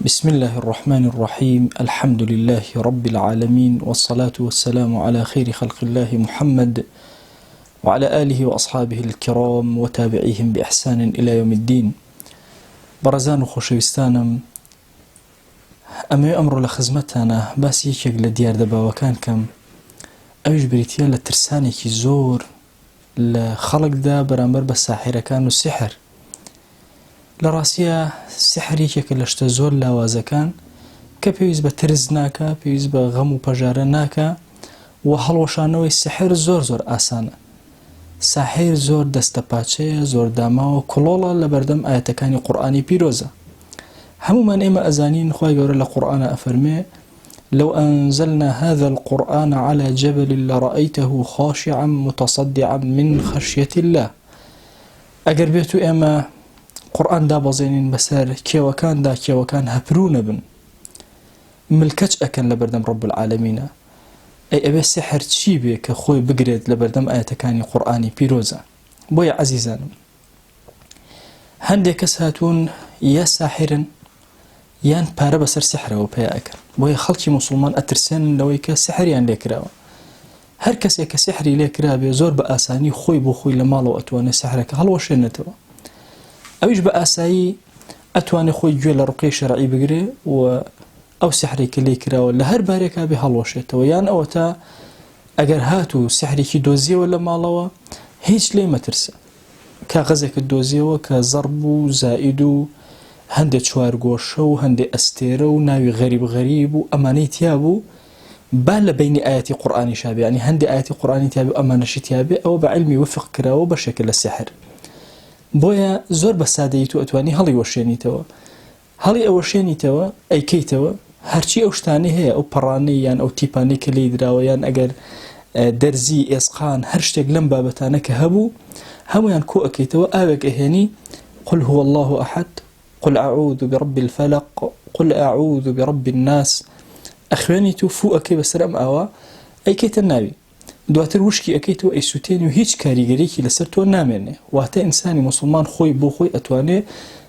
بسم الله الرحمن الرحيم. الحمد لله رب العالمين، والصلاة والسلام على خير خلق الله محمد وعلى آله وأصحابه الكرام وتابعيهم بإحسان إلى يوم الدين. برزان خوشوستانم أمر لخزمتنا باس يكيق لديار دبا وكان كم أوش بريتيا لترساني كي زور لخلق دا برامبر بالساحرة كانوا السحر لراسيا سحري كلشت زور لاوازكان كبيوز بترز ناكا بيوز بغم وبجارة ناكا وحلوشانوي السحر زور آسانه. ساحر زور دستپاچه زور داما و كلولا لبردم آياتكاني قرآني بيروزا. همو من إما أزانين خواهي قول لقرآن أفرمي لو أنزلنا هذا القرآن على جبل لرأيته خاشعا متصدعا من خشية الله. أقر بيتو إما قرآن دا بزينين بسار كيوكان دا كيوكان هبرون بن ملكتش أكن لبردم رب العالمين. أي أبي السحر تشيبه كخوي بقريد لبردم آياتكاني قرآني بيروزا. بويا عزيزان هندي كسهاتون يا ساحرا يان بارا بسر سحر وبيا أكن بويا خلقي مسلمان أترسان لويك سحر يان ليكراوا هر كسي كسحري ليكرا زور بآساني خوي بخوي لمالو أتواني سحرك هل وشينتوا أويش بآساني أتواني خوي جويل رقي شرعي بقري أو سحري كليكرا ولا هر باركا بهالوشيتوا يان أوتا أجر هاتو سحري كي دوزي ولا مالوا هيج ليه ما ترسى كغزك الدوزي وكزربو زائدو هندي شوار قوشو هندي أستيرو ناوي غريب وأماني تيابو بال بين آيات قرآن شابه يعني هندي آيات قرآن تيابو أمانة تيابه أو بعلمي وفق كراو بشكل السحر بويا زور بساديتو أتواني هلي وشيني توا هلي أوشيني توا أي كي توا هرچی اوشتانی هي او پرانی یان او تیپانی کلی دراو یان اگر درزی اسقان هر شتێک لەم بابەتانە کە هەبوو هەمویان کۆ ئەکەیتەوە ئاوێک ئەهێنی قل هو الله أحد قل أعوذ برب الفلق قل أعوذ برب الناس أخوانيتو فو أكي بسرم آوا أي كيت النبي دواتر وشكي أكيتو أي سوتيني وهيج كاريگريكي لسرتو نامنه واتا إنساني مسلمان خوي بو خوي أتواني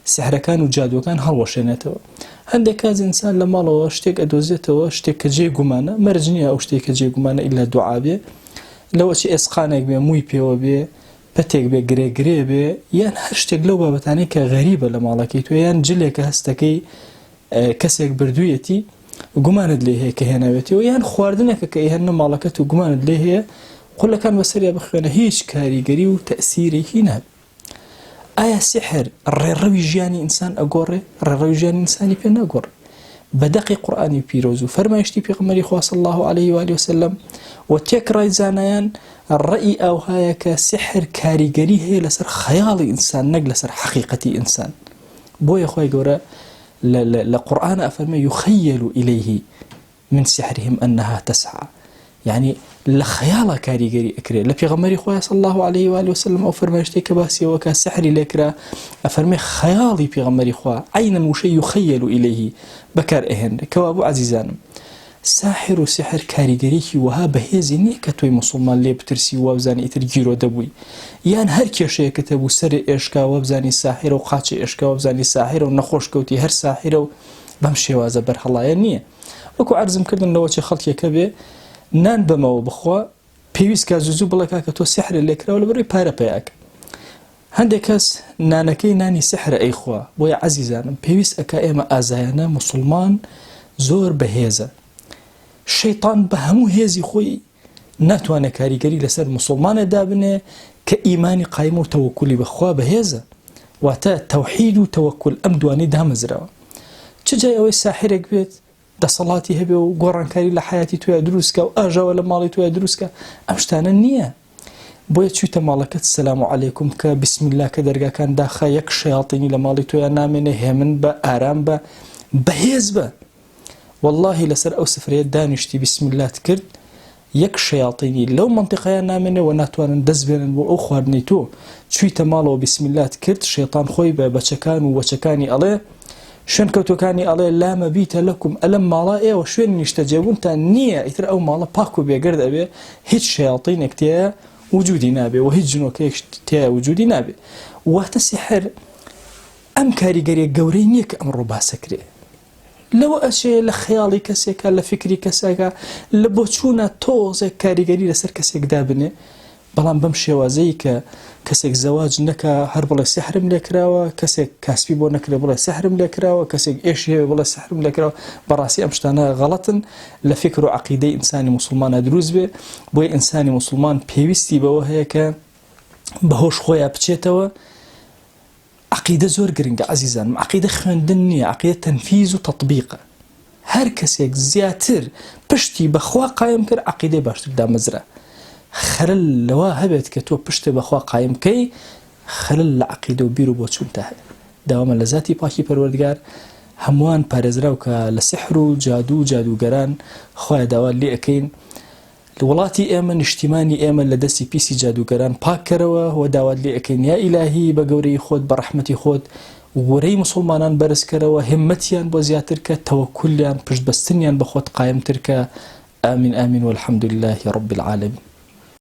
سحركان وجادوكان هەڵوەشێنێتەوە. هەندێک کاز ئینسان لە ماڵەوە شتێک ئەدۆزێتەوە شتێک کە جێگومانە مەرج نییە ئەو شتێک کە جێگومانە ئیلا دوعا بێ لەوەچی ئێسقانێک بێ مووی پێوە بێ پەتێک بێ گرێ بێ یان هەر شتێک لەو بابەتانەی کە غەریبە لە ماڵەکەی تۆ یان جلێکە هەستەکەی کەسێک بردوویەتی گومانت لێ هەیە کە هێناوێتەوە یان خواردنێکە کە هێنە ماڵەکەت و گومانت لێ هەیە قوڵەکان بەسەریا بخوێنە هیچ کاریگەری و تەئسیرێکی نابێت. آیا سحر ڕێڕەوی ژیانی ئینسان ئەگۆڕێ ڕێڕەوی ژیانی ئینسانی پێ ناگۆڕێ بەدەقی قورئانی پیرۆز و فەرمایشتی پێغەمبەری خوا صلی الله عليه و آله وسلم و تێکڕای زانایان ڕەئی ئەوهایە کە سحر کاریگەری هەیە لەسەر خەیاڵی ئینسان نەک لەسەر حەقیقەتی ئینسان. بۆیە خۆی گەورە لە قورئان ئەفەرمێ يخيل إليه من سحرهم أنها تسعى يعني لخياله كاريگري اكري لبيغمري خويا صلى الله عليه واله وسلم او فرماشتي كباسي وكا سحري لكرا افرمي خيالي بيغمري خويا عينا وشي يخيل اليه بكر اهن كوابو عزيزان ساحر وسحر كاريگري وها بهيزي نيكتوي مسلمان لي بترسي وابزاني اترجيرو دبوي يان هر كيشي كتبو سر اشكا وابزاني ساحر وقاچي اشكا وابزاني ساحر ونخوش كوتي هر ساحر بمشي وازا برحلا يعني وكو عرزم كردن لوچي خلقي كبي نان بمەوە بخوا پێویست کە زوو بڵێکا کە تۆ سحر لێکراوە لەبەرەوەی پارە پێیاکە. هەندێک کەس نانەکەی نانی سحرە ئەیخوا بۆیە عەزیزانم پێویست ئەکا ئێمە ئازایانە مسلمان زۆر بەهێزە. شەیطان بە هەموو هێزی خۆی ناتوانێت کاریگەری لەسەر مسلمانە دابنێ کە ئیمانی قایم و تەوەکولی بەخوا بەهێزە واتە تەوحید و تەوەکل ئەم دوانەی دامەزراوە. چ جای ئەوەی ساحرێک بێت دەسەڵاتی هەبێ و گۆڕانکاری لە حیاتی تویا دروستکە و ئاژاوە لە ماڵی تویا دروستکە ئەم شتانە نییە. بۆیە چوویتە ماڵەکەت سەلام عەلەیکوم کە بسم الله کە دەرگاکان داخە یەک شەیاطینی لە ماڵی تویا نامێنێ هێمن بە ئارام بە بەهێز بە واللهی لەسەر ئەو سفرەیە دانیشتی بسم الله کرد یەک شەیاطینی لەو منطقەیە نامێنێ و ناتوانن دەست بێنن بۆ ئەو خواردنەی تۆ چوویتە ماڵەوە بسم الله کرد شەیطان خۆی بە بەچەکان و وەچەکانی ئەڵێ شوێن کەوتەکانی ئەڵێ لا مەبیتە لەکم ئەلەم ماڵە ئێوە شوێن نیشتە جێبوونتان نییە ئیتر ئەو ماڵە پاک و بێگەرد ئەبێ هیچ شەیاطینێک تێیە وجودی نابێ و هیچ جنۆکەیەک تێیە وجودی نابێ. واتە سحر ئەم کاریگەریە گەورەی نییە کە ئەمڕۆ باسەکرێ لو أشي لخيالي كسيكا لفكري كسيكا لبوچونا توزي كاريگري لسر كسيك دابني بلان بمشي وازيك كسيك زواج نكا هر بلا سحرم لكراوة كسيك كاسبي بو نكرا بلا سحرم لكراوة كسيك إيشي بلا سحرم لكراوة براسي أمشتانا غلطن لفكر عقيدة إنساني مسلمان دروز بي بوي إنساني مسلمان بيوستي بوهيك بهوش خويا بچيتوا عقيدة زور گرنگ عزيزان عقيدة خوندنية عقيدة تنفيذ وتطبيق هر كسيك زياتر پشتي بخوا قايم كر عقيدة باشتر دا مزرع خلل لوا هبت كتو پشتي بخوا قايم كي خلل لعقيدة وبيرو بوچون تاه دواما لذاتي باكي پروردگار هموان پارزراو که لسحر و جادوگران خواه داوال لی اکین وڵاتی ئێمە نیشتیمانی ئێمە لە دەستی پیسی جادوگەران پاک کەرەوە و داوات لێ ئەکەین یا ئیلاهی بە گەورەی خۆت بە ڕەحمەتی خۆت وەرەی مسلمانان بەرز کەرەوە هێممەتیان بۆ زیاتر کە تەوەکولیان پشتبەستنیان بە خۆت قایمتر کە ئامین ئامین والحەمدولله رب العالمین